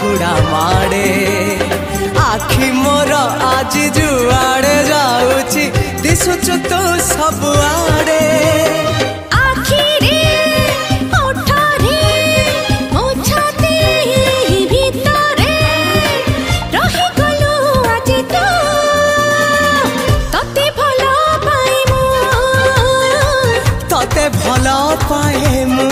उड़ा माड़े आखि मोर आज जुआड़े जाऊची दिशुचु तो सब आड़े भला पाए मु